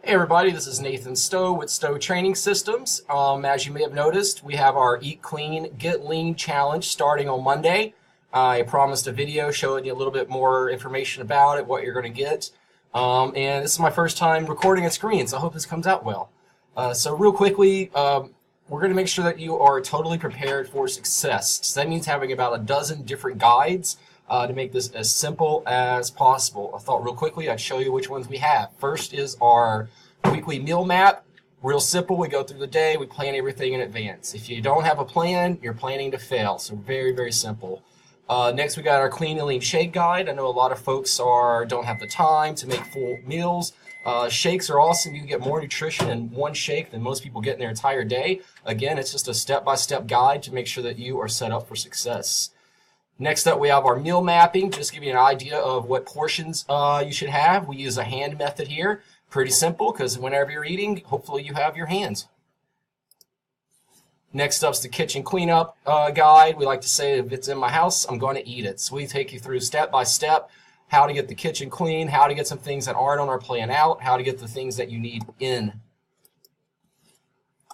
Hey everybody, this is Nathan Stowe with Stowe Training Systems. As you may have noticed, we have our Eat Clean, Get Lean Challenge starting on Monday. I promised a video showing you a little bit more information about it, what you're going to get. And this is my first time recording a screen, so I hope this comes out well. So real quickly, we're going to make sure that you are totally prepared for success. So that means having about a dozen different guides to make this as simple as possible. I thought real quickly I'd show you which ones we have. First is our weekly meal map. Real simple. We go through the day. We plan everything in advance. If you don't have a plan, you're planning to fail. So very, very simple. Next, we got our clean and lean shake guide. I know a lot of folks don't have the time to make full meals. Shakes are awesome. You can get more nutrition in one shake than most people get in their entire day. Again, it's just a step-by-step guide to make sure that you are set up for success. Next up, we have our meal mapping. Just give you an idea of what portions you should have. We use a hand method here. Pretty simple, because whenever you're eating, hopefully you have your hands. Next up is the kitchen cleanup guide. We like to say, if it's in my house, I'm going to eat it. So we take you through step by step how to get the kitchen clean, how to get some things that aren't on our plan out, how to get the things that you need in.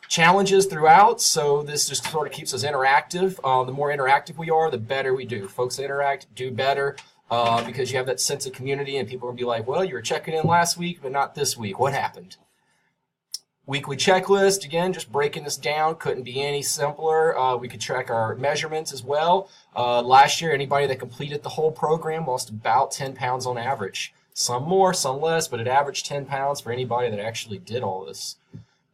Challenges throughout, so this just sort of keeps us interactive. The more interactive we are, the better we do. Folks that interact do better because you have that sense of community, and people will be like, well, you were checking in last week, but not this week. What happened? Weekly checklist, again, just breaking this down, couldn't be any simpler. We could track our measurements as well. Last year, anybody that completed the whole program lost about 10 pounds on average. Some more, some less, but it averaged 10 pounds for anybody that actually did all this.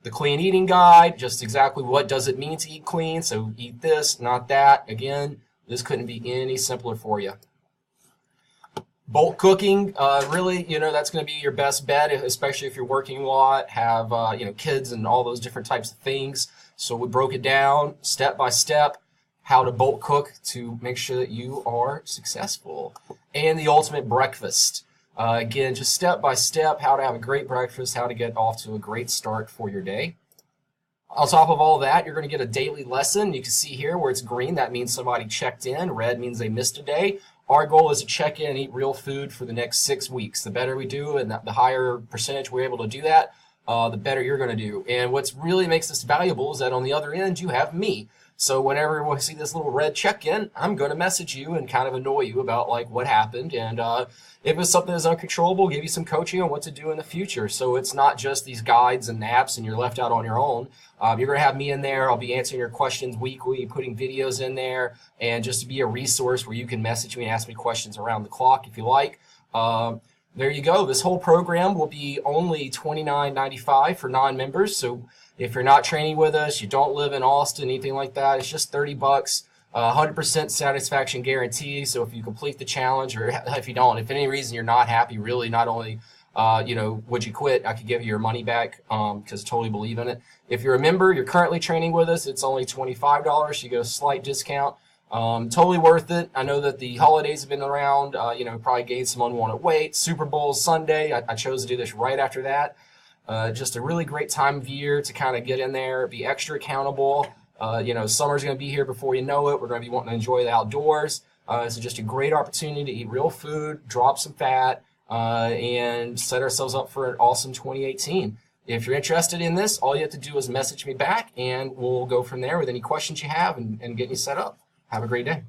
The clean eating guide, just exactly what does it mean to eat clean. So eat this, not that. Again, this couldn't be any simpler for you. Bulk cooking, really, that's going to be your best bet, especially if you're working a lot, have, kids and all those different types of things. So we broke it down step by step, how to bulk cook to make sure that you are successful. And the ultimate breakfast. Again, just step by step, how to have a great breakfast, how to get off to a great start for your day. On top of all that, you're going to get a daily lesson. You can see here where it's green, that means somebody checked in. Red means they missed a day. Our goal is to check in and eat real food for the next 6 weeks. The better we do and the higher percentage we're able to do that, the better you're going to do. And what really makes this valuable is that on the other end, you have me. So whenever we see this little red check-in, I'm going to message you and kind of annoy you about like what happened. And if it's something that's uncontrollable, give you some coaching on what to do in the future. So it's not just these guides and apps and you're left out on your own. You're going to have me in there. I'll be answering your questions weekly, putting videos in there, and just to be a resource where you can message me and ask me questions around the clock if you like. There you go. This whole program will be only $29.95 for non-members. So if you're not training with us, you don't live in Austin, anything like that, it's just $30. 100% satisfaction guarantee. So if you complete the challenge, or if you don't, if for any reason you're not happy, really, not only would you quit, I could give you your money back because I totally believe in it. If you're a member, you're currently training with us, it's only $25. You get a slight discount. Totally worth it. I know that the holidays have been around, probably gained some unwanted weight. Super Bowl Sunday, I chose to do this right after that. Just a really great time of year to kind of get in there, be extra accountable. Summer's going to be here before you know it. We're going to be wanting to enjoy the outdoors. So just a great opportunity to eat real food, drop some fat, and set ourselves up for an awesome 2018. If you're interested in this, all you have to do is message me back, and we'll go from there with any questions you have and get you set up. Have a great day.